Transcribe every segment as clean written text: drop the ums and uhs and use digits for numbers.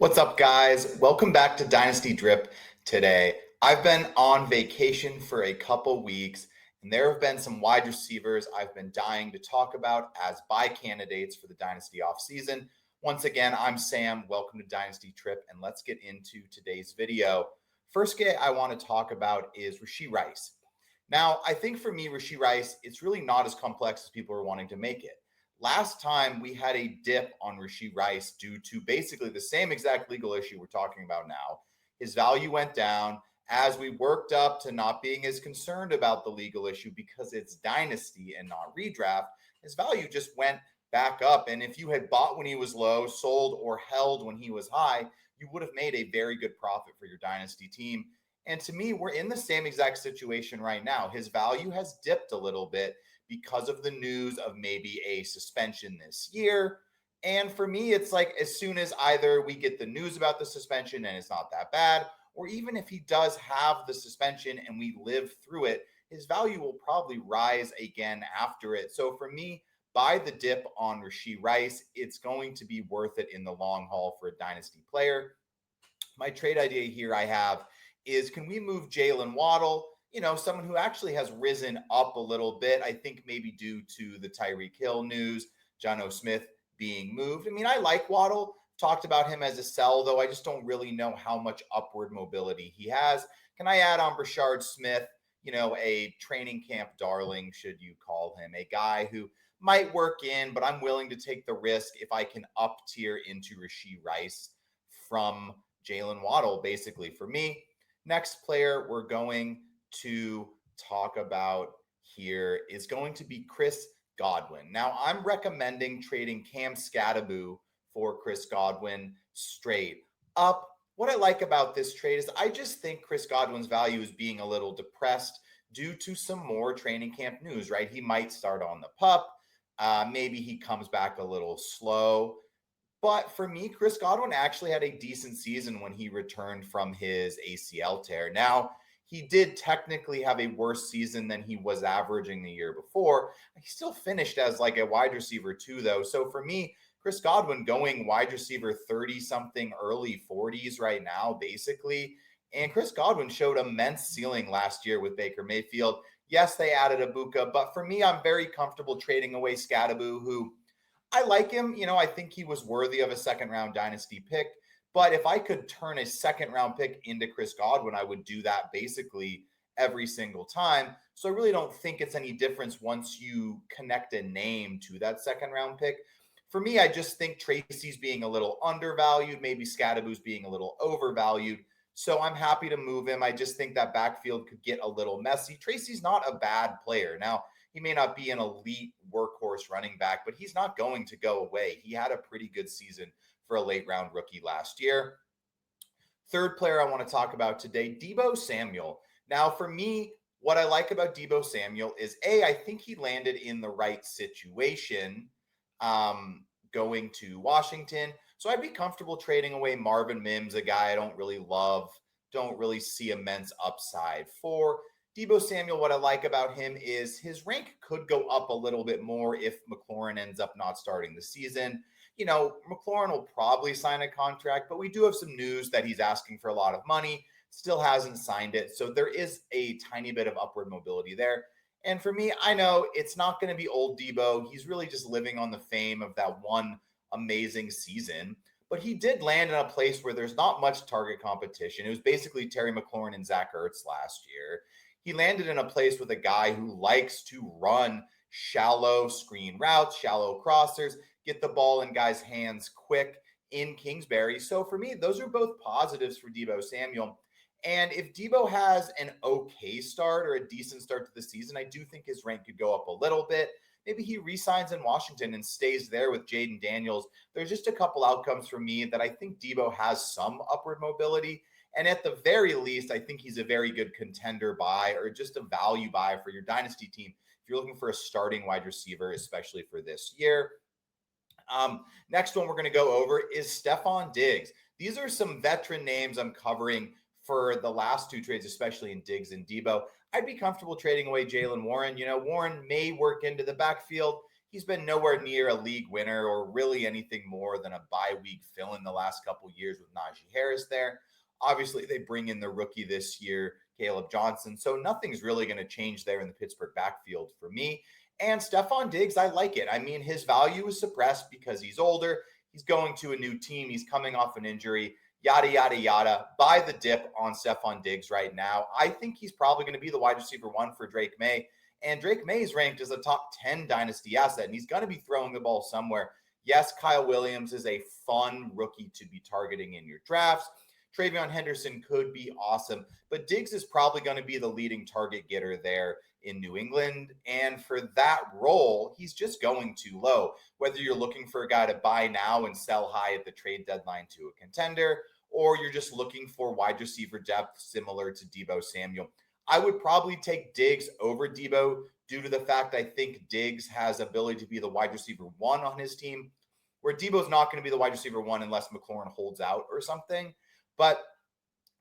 What's up, guys? Welcome back to Dynasty Drip today. I've been on vacation for a couple weeks, and there have been some wide receivers I've been dying to talk about as buy candidates for the Dynasty offseason. Once again, I'm Sam. Welcome to Dynasty Trip, and let's get into today's video. First guy I want to talk about is Rashee Rice. Now, I think for me, Rashee Rice, it's really not as complex as people are wanting to make it. Last time we had a dip on Rashee Rice due to basically the same exact legal issue we're talking about now. His value went down as we worked up to not being as concerned about the legal issue because it's dynasty and not redraft. His value just went back up. And if you had bought when he was low, sold, or held when he was high, you would have made a very good profit for your dynasty team. And to me, we're in the same exact situation right now. His value has dipped a little bit because of the news of maybe a suspension this year. And for me, it's like as soon as either we get the news about the suspension and it's not that bad, or even if he does have the suspension and we live through it, his value will probably rise again after it. So for me, buy the dip on Rashee Rice. It's going to be worth it in the long haul for a dynasty player. My trade idea here I have is, can we move Jalen Waddle? You know, someone who actually has risen up a little bit, I think maybe due to the Tyreek Hill news, John O. Smith being moved. I mean, I like Waddle, talked about him as a sell, though I just don't really know how much upward mobility he has. Can I add on Brashard Smith, you know, a training camp darling, should you call him, a guy who might work in, but I'm willing to take the risk if I can up tier into Rashee Rice from Jalen Waddle, basically for me. Next player we're going to talk about here is going to be Chris Godwin. Now, I'm recommending trading Cam Skattebo for Chris Godwin straight up. What I like about this trade is I just think Chris Godwin's value is being a little depressed due to some more training camp news, right? He might start on the pup. Maybe he comes back a little slow. But for me, Chris Godwin actually had a decent season when he returned from his ACL tear. Now, he did technically have a worse season than he was averaging the year before. He still finished as like a wide receiver too, though. So for me, Chris Godwin going wide receiver 30-something, early 40s right now, basically. And Chris Godwin showed immense ceiling last year with Baker Mayfield. Yes, they added Ibuka, but for me, I'm very comfortable trading away Skattebo, who I like him. You know, I think he was worthy of a second-round dynasty pick. But if I could turn a second-round pick into Chris Godwin, I would do that basically every single time. So I really don't think it's any difference once you connect a name to that second-round pick. For me, I just think Tracy's being a little undervalued. Maybe Skattebo's being a little overvalued. So I'm happy to move him. I just think that backfield could get a little messy. Tracy's not a bad player. Now, he may not be an elite workhorse running back, but he's not going to go away. He had a pretty good season for a late round rookie last year. Third player I want to talk about today, Deebo Samuel. Now, for me, what I like about Deebo Samuel is, I think he landed in the right situation going to Washington. So I'd be comfortable trading away Marvin Mims, a guy I don't really love, don't really see immense upside for. Deebo Samuel, what I like about him is his rank could go up a little bit more if McLaurin ends up not starting the season. You know, McLaurin will probably sign a contract, but we do have some news that he's asking for a lot of money, still hasn't signed it. So there is a tiny bit of upward mobility there. And for me, I know it's not going to be old Deebo. He's really just living on the fame of that one amazing season. But he did land in a place where there's not much target competition. It was basically Terry McLaurin and Zach Ertz last year. He landed in a place with a guy who likes to run shallow screen routes, shallow crossers, get the ball in guys' hands quick in Kingsbury. So for me, those are both positives for Deebo Samuel. And if Deebo has an okay start or a decent start to the season, I do think his rank could go up a little bit. Maybe he re-signs in Washington and stays there with Jaden Daniels. There's just a couple outcomes for me that I think Deebo has some upward mobility. And at the very least, I think he's a very good contender buy or just a value buy for your dynasty team if you're looking for a starting wide receiver, especially for this year. Next one we're going to go over is Stefon Diggs. These are some veteran names I'm covering for the last two trades, especially in Diggs and Deebo. I'd be comfortable trading away Jaylen Warren. You know, Warren may work into the backfield. he's been nowhere near a league winner or really anything more than a bye week fill in the last couple years with Najee Harris there. Obviously, they bring in the rookie this year, Caleb Johnson. So nothing's really going to change there in the Pittsburgh backfield for me. And Stefon Diggs, I like it. I mean, his value is suppressed because he's older. He's going to a new team. He's coming off an injury, yada, yada, yada. Buy the dip on Stefon Diggs right now. I think he's probably going to be the wide receiver one for Drake May. And Drake May is ranked as a top 10 dynasty asset, and he's going to be throwing the ball somewhere. Yes, Kyle Williams is a fun rookie to be targeting in your drafts. Travion Henderson could be awesome, but Diggs is probably going to be the leading target getter there in New England. And for that role, he's just going too low. Whether you're looking for a guy to buy now and sell high at the trade deadline to a contender, or you're just looking for wide receiver depth similar to Deebo Samuel, I would probably take Diggs over Deebo due to the fact I think Diggs has ability to be the wide receiver one on his team, where Deebo's not going to be the wide receiver one unless McLaurin holds out or something. But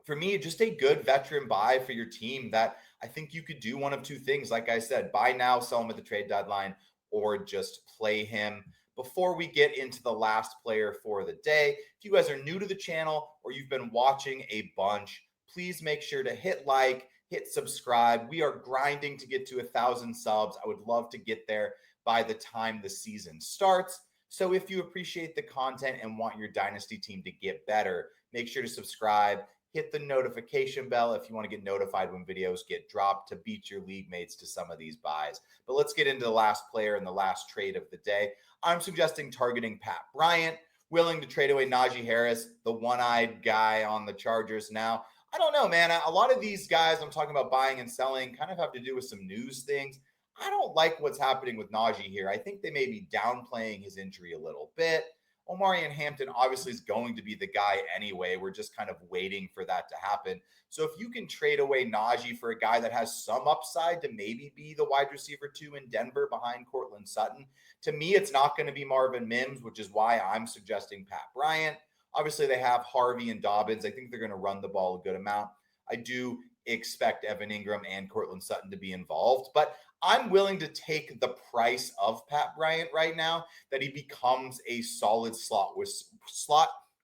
for me, just a good veteran buy for your team that I think you could do one of two things. Like I said, buy now, sell him at the trade deadline, or just play him. Before we get into the last player for the day, if you guys are new to the channel or you've been watching a bunch, please make sure to hit like, hit subscribe. We are grinding to get to 1,000 subs. I would love to get there by the time the season starts. So if you appreciate the content and want your dynasty team to get better, make sure to subscribe. Hit the notification bell if you want to get notified when videos get dropped to beat your league mates to some of these buys. But let's get into the last player and the last trade of the day. I'm suggesting targeting Pat Bryant, willing to trade away Najee Harris, the one-eyed guy on the Chargers now. I don't know, man. A lot of these guys I'm talking about buying and selling kind of have to do with some news things. I don't like what's happening with Najee here. I think they may be downplaying his injury a little bit. Omarion Hampton obviously is going to be the guy anyway. We're just kind of waiting for that to happen. So if you can trade away Najee for a guy that has some upside to maybe be the wide receiver two in Denver behind Courtland Sutton, to me, it's not going to be Marvin Mims, which is why I'm suggesting Pat Bryant. Obviously, they have Harvey and Dobbins. I think they're going to run the ball a good amount. I do expect Evan Ingram and Courtland Sutton to be involved, but I'm willing to take the price of Pat Bryant right now that he becomes a solid slot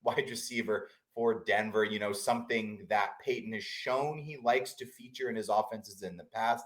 wide receiver for Denver. You know, something that Peyton has shown he likes to feature in his offenses in the past,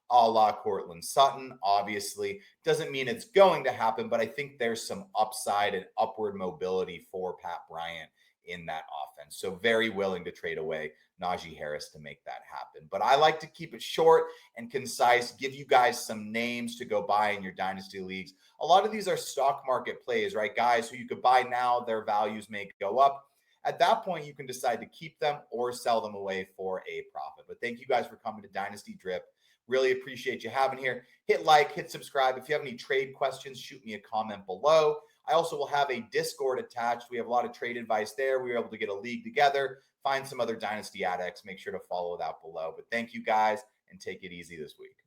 a la Courtland Sutton. Obviously, doesn't mean it's going to happen, but I think there's some upside and upward mobility for Pat Bryant in that offense. So very willing to trade away Najee Harris to make that happen. But I like to keep it short and concise, give you guys some names to go buy in your dynasty leagues. A lot of these are stock market plays, right? Guys who you could buy now, their values may go up. At that point, you can decide to keep them or sell them away for a profit. But thank you guys for coming to Dynasty Drip. Really appreciate you having here. Hit like, hit subscribe. If you have any trade questions, shoot me a comment below. I also will have a Discord attached. We have a lot of trade advice there. We were able to get a league together, find some other Dynasty addicts. Make sure to follow that below. But thank you guys and take it easy this week.